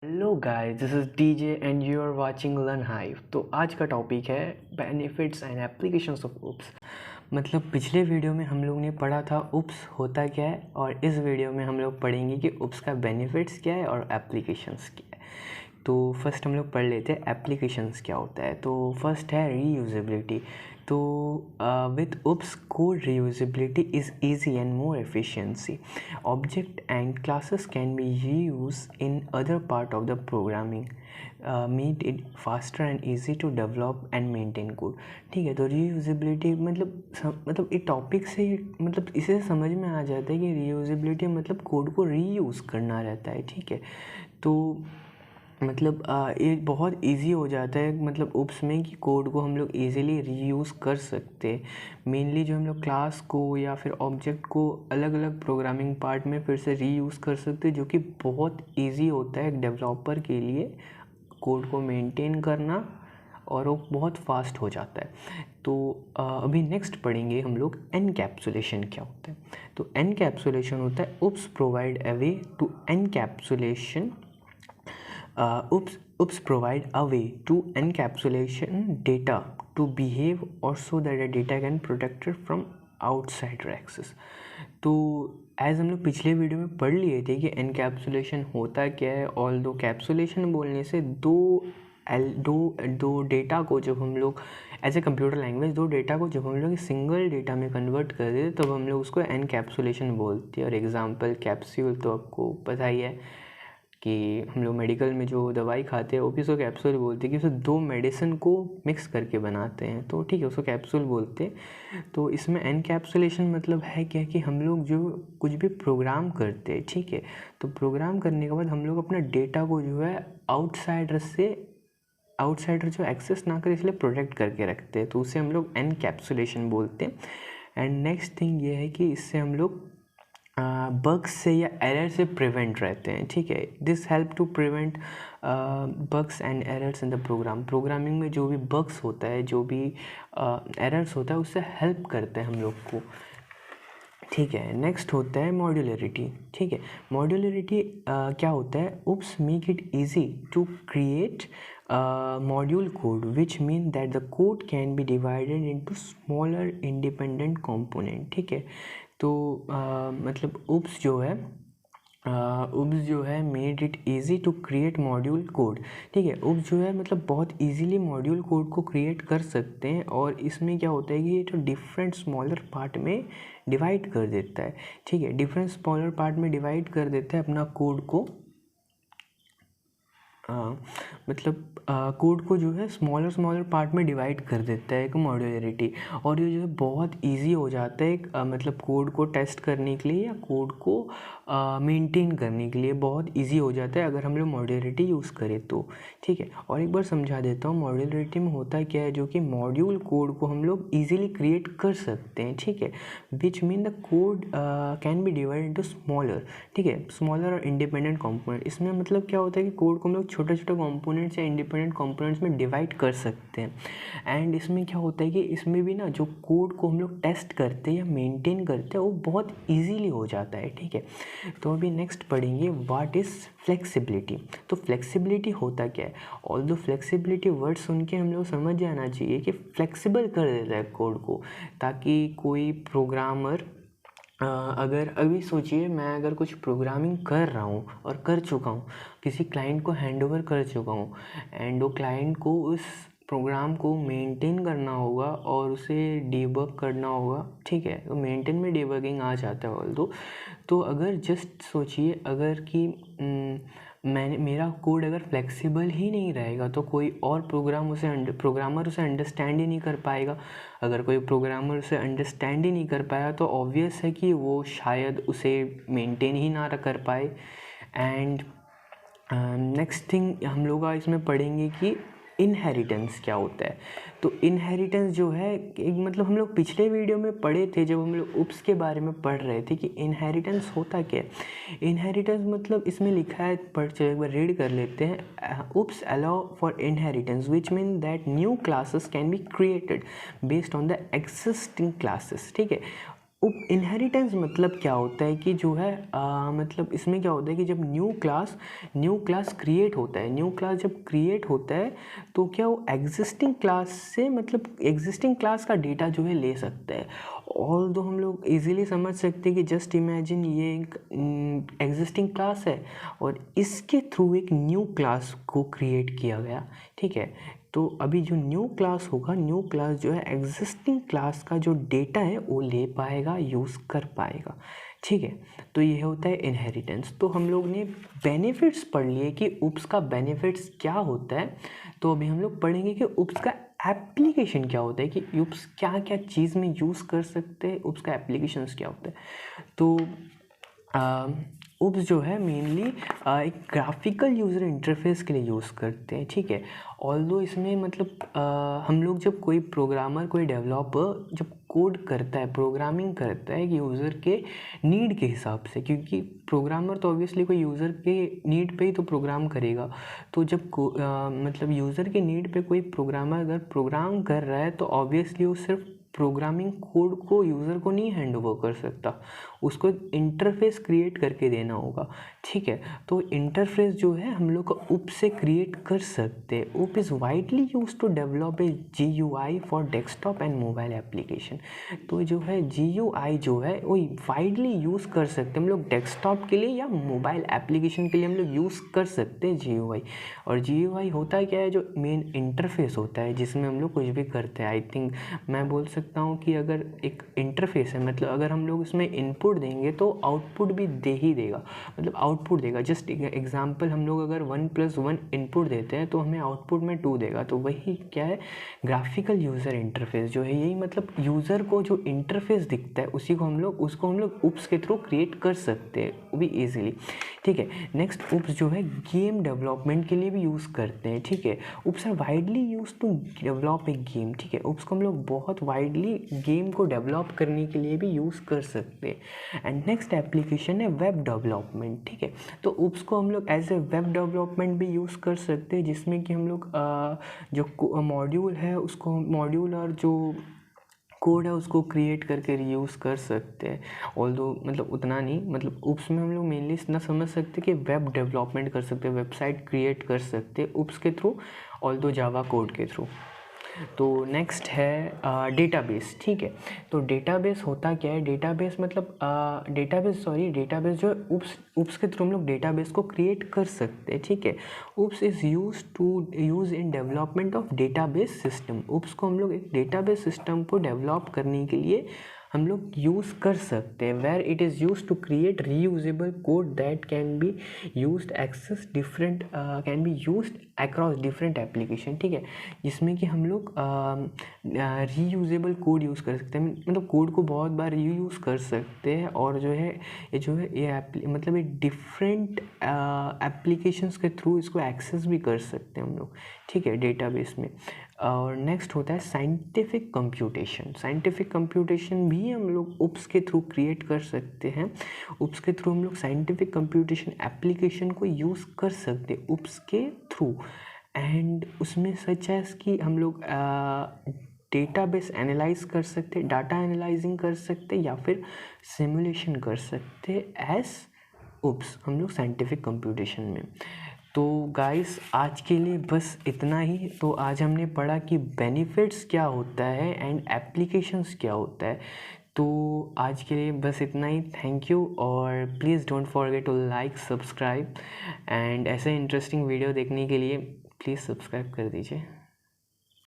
Hello guys, this is DJ and you are watching Learn Hive. तो आज का topic है benefits and applications of OOPs. मतलब पिछले वीडियो में हम लोग ने पढ़ा था उप्स होता क्या है, और इस वीडियो में हम लोग पढ़ेंगे कि उप्स का बेनिफिट्स क्या है और एप्लीकेशंस क्या है। तो फर्स्ट हम लोग पढ़ लेते हैं एप्लीकेशंस क्या होता है। तो फर्स्ट है रीयूजेबिलिटी। तो with oops code reusability is easy and more efficiency. Object and classes can be used in other part of the programming, made it faster and easy to develop and maintain code. ठीक है, तो reusability मतलब एक topic से मतलब इसे समझ में आ जाता है कि रीयूजेबिलिटी मतलब कोड को रीयूज़ करना रहता है। ठीक है, तो मतलब ये बहुत इजी हो जाता है मतलब उप्स में कि कोड को हम लोग इजीली रीयूज़ कर सकते हैं। मेनली जो हम लोग क्लास को या फिर ऑब्जेक्ट को अलग अलग प्रोग्रामिंग पार्ट में फिर से रीयूज़ कर सकते हैं, जो कि बहुत इजी होता है एक डेवलपर के लिए कोड को मेंटेन करना, और वो बहुत फास्ट हो जाता है। तो अभी नेक्स्ट पढ़ेंगे हम लोग एनकैप्सुलेशन क्या होता है। तो एनकैप्सुलेशन होता है OOPs provide a way to encapsulation Oops provide a way to encapsulation data to behave or so that the data can protected from outsider access. तो एज हम लोग पिछले वीडियो में पढ़ लिए थे कि एनकैप्सुलेशन होता क्या है। ऑल दो कैप्सुलेशन बोलने से दो डेटा को जब हम लोग एज ए कंप्यूटर लैंग्वेज दो डेटा को जब हम लोग सिंगल डेटा में कन्वर्ट कर देते तब हम लोग उसको एनकैप्सुलेशन बोलते हैं। और एग्जांपल कैप्सूल तो आपको पता ही है कि हम लोग मेडिकल में जो दवाई खाते हैं वो भी उसको कैप्सूल बोलते हैं, कि उसे दो मेडिसिन को मिक्स करके बनाते हैं, तो ठीक है उसको कैप्सूल बोलते हैं। तो इसमें एनकैप्सुलेशन मतलब है क्या कि हम लोग जो कुछ भी प्रोग्राम करते हैं, ठीक है, तो प्रोग्राम करने के बाद हम लोग अपना डेटा को जो है आउटसाइडर जो एक्सेस ना करे इसलिए प्रोटेक्ट करके रखते हैं, तो उसे हम लोग एनकैप्सुलेशन बोलते हैं। एंड नेक्स्ट थिंग ये है कि इससे हम लोग बग्स से या एरर से प्रिवेंट रहते हैं। ठीक है, this help to prevent bugs and errors in the programming में जो भी बग्स होता है, जो भी एरर्स होता है, उससे हेल्प करते हैं हम लोग को। ठीक है, नेक्स्ट होता है मॉड्यूलरिटी। ठीक है, मॉड्यूलरिटी क्या होता है, OOPs make it easy to create module code which mean that the code can be divided into smaller independent component. ठीक है, तो मतलब उप्स जो है made it easy to create module code. ठीक है, उप्स जो है मतलब बहुत इजीली मॉड्यूल कोड को क्रिएट कर सकते हैं, और इसमें क्या होता है कि ये जो डिफरेंट स्मॉलर पार्ट में डिवाइड कर देता है। ठीक है, डिफरेंट स्मॉलर पार्ट में डिवाइड कर देता है अपना कोड को, मतलब कोड को जो है स्मॉलर पार्ट में डिवाइड कर देता है एक मॉड्यूलरिटी। और ये जो है बहुत इजी हो जाता है एक मतलब कोड को टेस्ट करने के लिए या कोड को मेंटेन करने के लिए बहुत इजी हो जाता है अगर हम लोग मॉड्यूलरिटी यूज़ करें तो। ठीक है, और एक बार समझा देता हूँ मॉड्यूलरिटी में होता क्या है, जो कि मॉड्यूल कोड को हम लोग ईजिली क्रिएट कर सकते हैं। ठीक है, which mean the code can B divide into smaller. ठीक है, स्मॉलर और इंडिपेंडेंट कंपोनेंट। इसमें मतलब क्या होता है कि कोड को हम लोग छोटे छोटे कंपोनेंट्स या इंडिपेंडेंट कंपोनेंट्स में डिवाइड कर सकते हैं। एंड इसमें क्या होता है कि इसमें भी ना जो कोड को हम लोग टेस्ट करते हैं या मेंटेन करते हैं वो बहुत इजीली हो जाता है। ठीक है, तो अभी नेक्स्ट पढ़ेंगे व्हाट इज़ फ्लेक्सिबिलिटी। तो फ्लेक्सिबिलिटी होता क्या है, ऑल्दो फ्लेक्सिबिलिटी वर्ड सुन के हम लोग समझ जाना चाहिए कि फ्लेक्सिबल कर देता है कोड को, ताकि कोई प्रोग्रामर अगर अभी सोचिए मैं अगर कुछ प्रोग्रामिंग कर रहा हूँ और कर चुका हूँ, किसी क्लाइंट को हैंडओवर कर चुका हूँ, एंड वो क्लाइंट को उस प्रोग्राम को मेंटेन करना होगा और उसे डीबग करना होगा। ठीक है, तो मेंटेन में डीबगिंग आ जाता है ऑल्दो। तो अगर जस्ट सोचिए अगर कि मेरा कोड अगर फ्लेक्सिबल ही नहीं रहेगा तो कोई और प्रोग्रामर उसे अंडरस्टैंड ही नहीं कर पाएगा। अगर कोई प्रोग्रामर उसे अंडरस्टैंड ही नहीं कर पाया तो ऑब्वियस है कि वो शायद उसे मेंटेन ही ना कर पाए। एंड नेक्स्ट थिंग हम लोग इसमें पढ़ेंगे कि इनहेरिटेंस क्या होता है। तो इनहेरिटेंस जो है एक मतलब हम लोग पिछले वीडियो में पढ़े थे जब हम लोग उप्स के बारे में पढ़ रहे थे कि इनहेरिटेंस होता क्या है। इनहेरिटेंस मतलब इसमें लिखा है, पढ़ चलो एक बार रीड कर लेते हैं। OOPs allow for inheritance which mean that new classes can be created based on the existing classes. ठीक है, उप इनहेरिटेंस मतलब क्या होता है कि जो है मतलब इसमें क्या होता है कि जब न्यू क्लास क्रिएट होता है, न्यू क्लास जब क्रिएट होता है तो क्या वो एग्जिस्टिंग क्लास से मतलब एग्जिस्टिंग क्लास का डेटा जो है ले सकता है। ऑल दो हम लोग इजीली समझ सकते हैं कि जस्ट इमेजिन ये एक एग्जिस्टिंग क्लास है और इसके थ्रू एक न्यू क्लास को क्रिएट किया गया, ठीक है। तो अभी जो न्यू क्लास होगा, न्यू क्लास जो है एग्जिस्टिंग क्लास का जो डेटा है वो ले पाएगा, यूज़ कर पाएगा, ठीक है। तो ये होता है इनहेरिटेंस। तो हम लोग ने बेनिफिट्स पढ़ लिए कि उप्स का बेनिफिट्स क्या होता है। तो अभी हम लोग पढ़ेंगे कि उप्स का एप्लीकेशन क्या होता है, कि उप्स क्या क्या चीज़ में यूज़ कर सकते हैं, उप्स का एप्लीकेशंस क्या होता है। तो उप्स जो है मेनली एक ग्राफिकल यूज़र इंटरफेस के लिए यूज़ करते हैं, ठीक है। ऑल्दो इसमें मतलब हम लोग जब कोई प्रोग्रामर, कोई डेवलपर जब कोड करता है, प्रोग्रामिंग करता है यूज़र के नीड के हिसाब से, क्योंकि प्रोग्रामर तो ऑब्वियसली कोई यूज़र के नीड पे ही तो प्रोग्राम करेगा। तो जब मतलब यूज़र के नीड पे कोई प्रोग्रामर अगर प्रोग्राम कर रहा है तो ऑब्वियसली वो सिर्फ प्रोग्रामिंग कोड को यूज़र को नहीं हैंड ओवर कर सकता, उसको एक इंटरफेस क्रिएट करके देना होगा, ठीक है। तो इंटरफेस जो है हम लोग उप से क्रिएट कर सकते हैं। OOP is widely use to develop a GUI for desktop and mobile application. तो जो है GUI जो है वो वाइडली यूज़ कर सकते हैं हम लोग डेस्कटॉप के लिए या मोबाइल एप्लीकेशन के लिए हम लोग यूज़ कर सकते हैं GUI। और GUI होता क्या है, जो मेन इंटरफेस होता है जिसमें हम लोग कुछ भी करते हैं। आई थिंक मैं बोल सकता हूँ कि अगर एक इंटरफेस है, मतलब अगर हम लोग इसमें इनपुट देंगे तो आउटपुट भी दे ही देगा, मतलब आउटपुट देगा। जस्ट एग्जांपल, हम लोग अगर 1+1 इनपुट देते हैं तो हमें आउटपुट में 2 देगा। तो वही क्या है, ग्राफिकल यूज़र इंटरफेस जो है, यही मतलब यूज़र को जो इंटरफेस दिखता है उसको हम लोग उप्स के थ्रू क्रिएट कर सकते हैं, वो भी ईजिली, ठीक है। नेक्स्ट, उप्स जो है गेम डेवलपमेंट के लिए भी यूज़ करते हैं, ठीक है। OOPs are widely use to develop a game, ठीक है। उप्स को हम लोग बहुत वाइडली गेम को डेवलप करने के लिए भी यूज़ कर सकते हैं। एंड नेक्स्ट एप्लीकेशन है वेब डेवलपमेंट, ठीक है। तो उप्स को हम लोग एज ए वेब डेवलपमेंट भी यूज़ कर सकते हैं, जिसमें कि हम लोग जो मॉड्यूल है उसको, मॉड्यूल और जो कोड है उसको क्रिएट करके रीयूज़ कर सकते हैं। ऑल्दो मतलब उतना नहीं, मतलब उप्स में हम लोग मेनली इतना समझ सकते हैं कि वेब डेवलपमेंट कर सकते हैं, वेबसाइट क्रिएट कर सकते हैं उप्स के थ्रू, ऑल्दो जावा कोड के थ्रू। तो नेक्स्ट है डेटाबेस, ठीक है। तो डेटाबेस होता क्या है, डेटाबेस मतलब डेटाबेस जो है उप्स के थ्रू हम लोग डेटाबेस को क्रिएट कर सकते हैं, ठीक है। OOPs is use in development of database system. OOPs को हम लोग एक डेटाबेस सिस्टम को डेवलप करने के लिए हम लोग यूज़ कर सकते हैं। Where it is use to create reusable code that can be used access different can be used across different application, ठीक है। जिसमें कि हम लोग रीयूजेबल कोड यूज़ कर सकते हैं, मतलब कोड को बहुत बार रीयूज़ कर सकते हैं। और जो है ये मतलब ये डिफरेंट एप्लीकेशंस के थ्रू इसको एक्सेस भी कर सकते हैं हम लोग, ठीक है, डेटाबेस में। और नेक्स्ट होता है साइंटिफिक कंप्यूटेशन। साइंटिफिक कंप्यूटेशन भी हम लोग उप्स के थ्रू क्रिएट कर सकते हैं। उप्स के थ्रू हम लोग साइंटिफिक कंप्यूटेशन एप्लीकेशन को यूज़ कर सकते हैं उप्स के थ्रू। एंड उसमें सच है कि हम लोग डेटाबेस एनालाइज कर सकते, डाटा एनालाइजिंग कर सकते, या फिर सिमुलेशन कर सकते एज उप्स हम लोग साइंटिफिक कंप्यूटेशन में। तो गाइस आज के लिए बस इतना ही। तो आज हमने पढ़ा कि बेनिफिट्स क्या होता है एंड एप्लीकेशंस क्या होता है। तो आज के लिए बस इतना ही। थैंक यू, और please don't forget to like, subscribe, and ऐसे इंटरेस्टिंग वीडियो देखने के लिए प्लीज़ सब्सक्राइब कर दीजिए।